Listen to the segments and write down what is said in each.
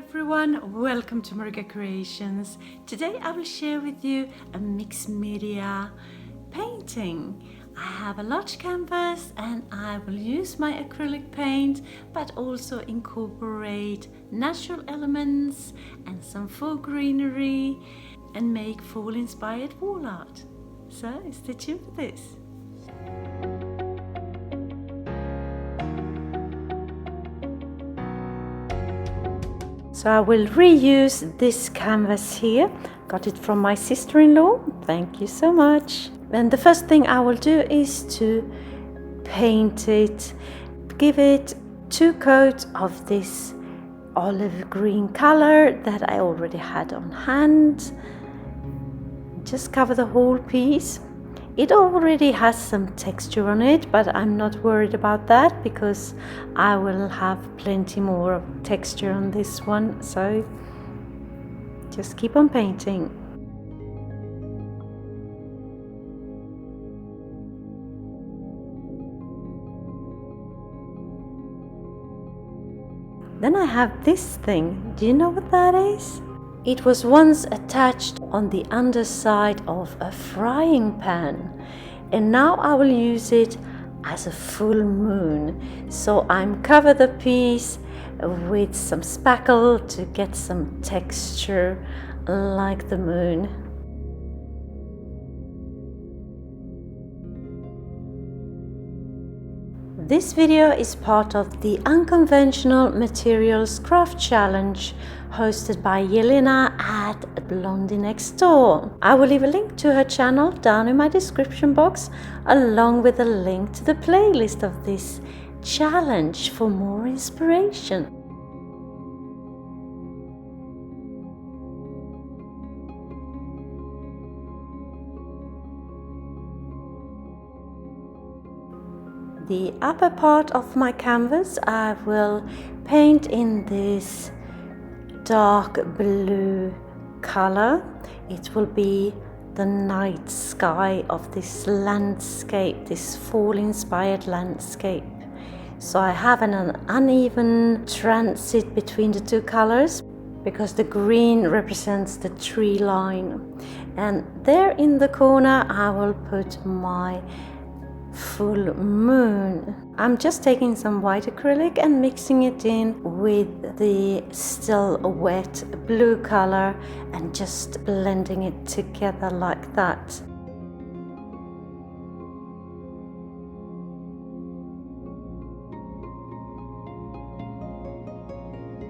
everyone, welcome to MarikaCreations. Today I will share with you a mixed media painting. I have a large canvas and I will use my acrylic paint but also incorporate natural elements and some faux greenery and make fall inspired wall art. So stay tuned for this. So I will reuse this canvas here. Got it from my sister-in-law. Thank you so much. And the first thing I will do is to paint it. Give it 2 coats of this olive green color that I already had on hand. Just cover the whole piece. It already has some texture on it, but I'm not worried about that because I will have plenty more of texture on this one, so just keep on painting. Then I have this thing. Do you know what that is? It was once attached on the underside of a frying pan, and now I will use it as a full moon. So I'm cover the piece with some spackle to get some texture like the moon. This video is part of the Unconventional Materials Craft Challenge hosted by Jelena at Blondie Next Door. I will leave a link to her channel down in my description box along with a link to the playlist of this challenge for more inspiration. The upper part of my canvas I will paint in this dark blue color. It will be the night sky of this landscape, this fall inspired landscape. So I have an uneven transit between the 2 colors because the green represents the tree line, and there in the corner I will put my full moon. I'm just taking some white acrylic and mixing it in with the still wet blue color and just blending it together like that.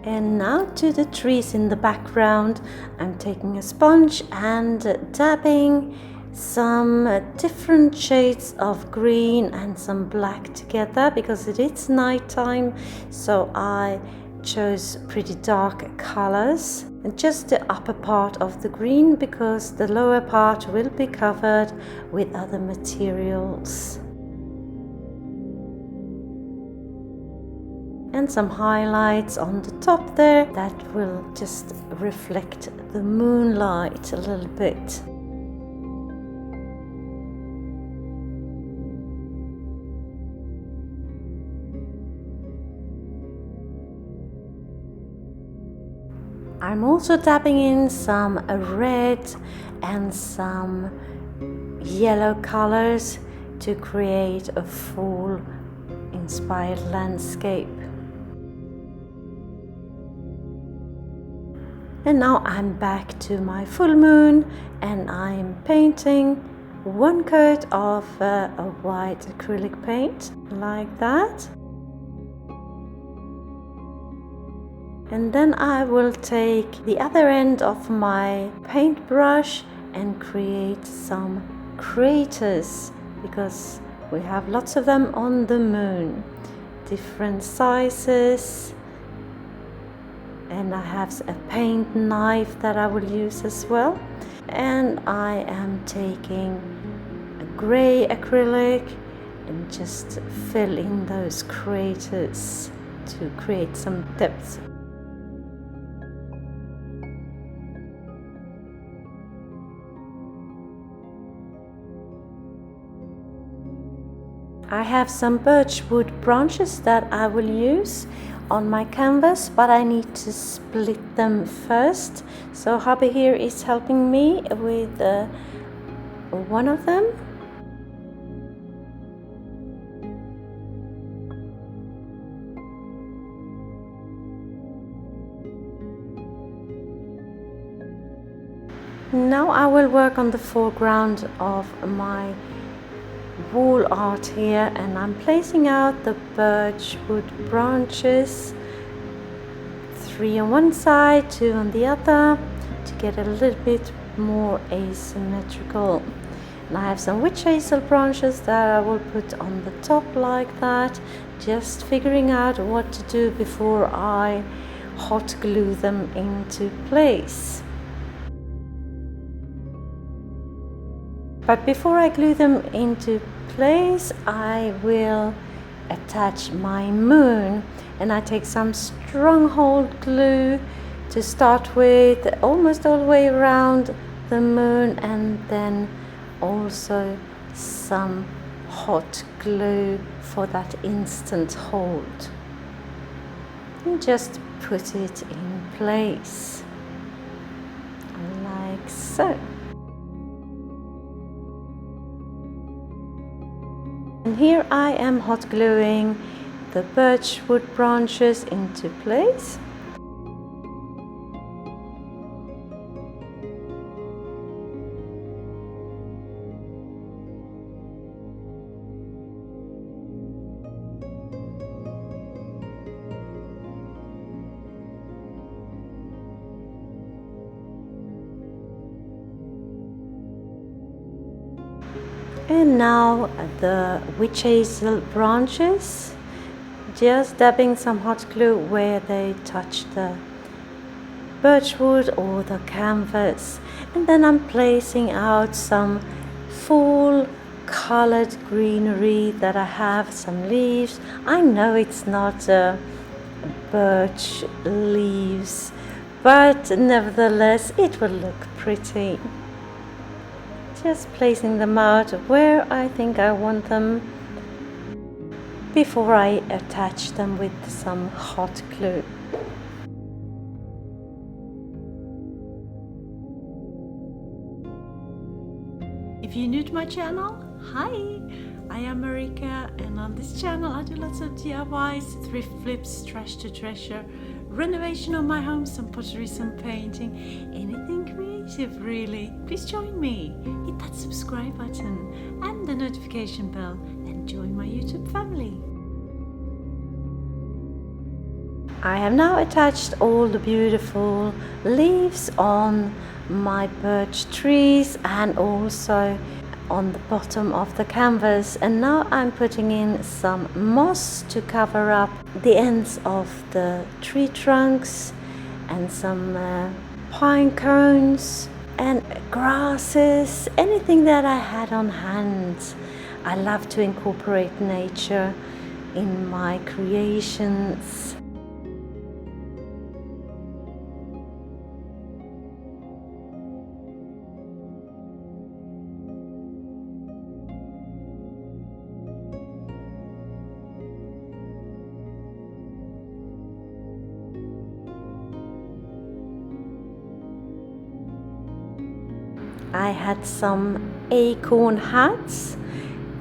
And now to the trees in the background. I'm taking a sponge and dabbing some different shades of green and some black together because it is night time, so I chose pretty dark colors. And just the upper part of the green because the lower part will be covered with other materials. And some highlights on the top there that will just reflect the moonlight a little bit. I'm also dabbing in some red and some yellow colors to create a fall inspired landscape. And now I'm back to my full moon and I'm painting 1 coat of a white acrylic paint like that. And then I will take the other end of my paintbrush and create some craters because we have lots of them on the moon, different sizes. And I have a paint knife that I will use as well. And I am taking a grey acrylic and just fill in those craters to create some depth. I have some birchwood branches that I will use on my canvas, but I need to split them first. So hubby here is helping me with one of them. Now I will work on the foreground of my wall art here, and I'm placing out the birch wood branches, 3 on one side, 2 on the other, to get a little bit more asymmetrical. And I have some witch hazel branches that I will put on the top like that, just figuring out what to do before I hot glue them into place. But before I glue them into place, I will attach my moon, and I take some stronghold glue to start with, almost all the way around the moon, and then also some hot glue for that instant hold. And just put it in place like so. And here I am hot gluing the birch wood branches into place. And now the witch hazel branches, just dabbing some hot glue where they touch the birch wood or the canvas. And then I'm placing out some full colored greenery that I have, some leaves. I know it's not birch leaves, but nevertheless it will look pretty. Just placing them out where I think I want them before I attach them with some hot glue. If you're new to my channel, hi! I am Marika, and on this channel I do lots of DIYs, thrift flips, trash to treasure, renovation of my home, some pottery, some painting, anything creative really. Please join me, hit that subscribe button and the notification bell, and join my YouTube family. I have now attached all the beautiful leaves on my birch trees and also on the bottom of the canvas, and now I'm putting in some moss to cover up the ends of the tree trunks, and some pine cones and grasses, anything that I had on hand. I love to incorporate nature in my creations. I had some acorn hats,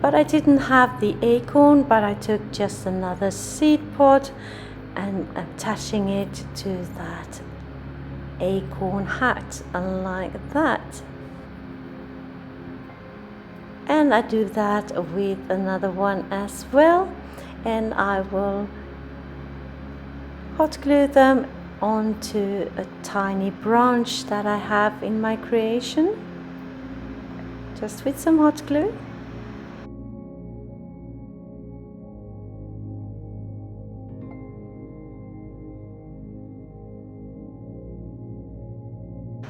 but I didn't have the acorn, but I took just another seed pod and attaching it to that acorn hat like that. And I do that with another one as well, and I will hot glue them onto a tiny branch that I have in my creation, just with some hot glue.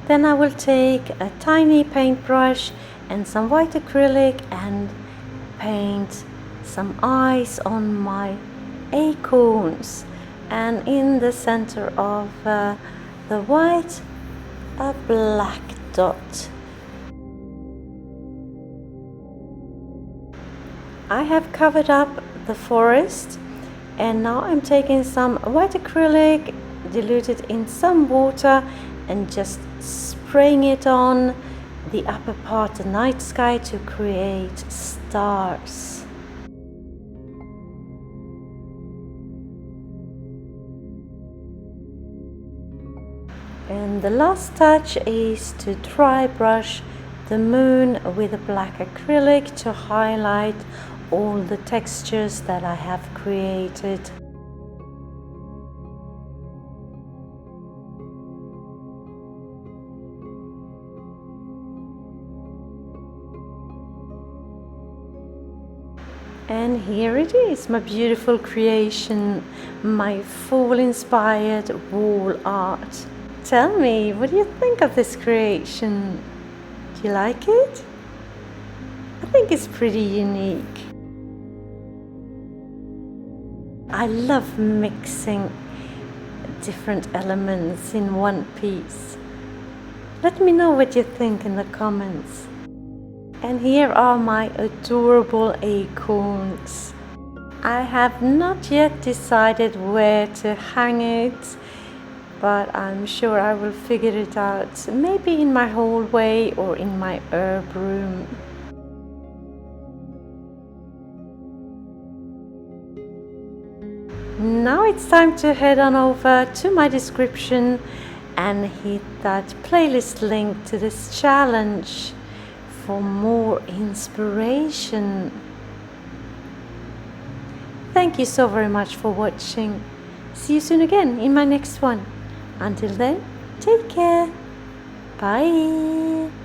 Then I will take a tiny paintbrush and some white acrylic and paint some eyes on my acorns, and in the center of the white, a black dot. I have covered up the forest And now I'm taking some white acrylic, diluted in some water, and just spraying it on the upper part, the night sky, to create stars. And the last touch is to dry brush the moon with a black acrylic to highlight all the textures that I have created. And here it is, my beautiful creation, my fall-inspired wall art. Tell me, what do you think of this creation? Do you like it? I think it's pretty unique. I love mixing different elements in one piece. Let me know what you think in the comments. And here are my adorable acorns. I have not yet decided where to hang it, but I'm sure I will figure it out, maybe in my hallway or in my herb room. Now it's time to head on over to my description and hit that playlist link to this challenge for more inspiration. Thank you so very much for watching. See you soon again in my next one. Until then, take care. Bye.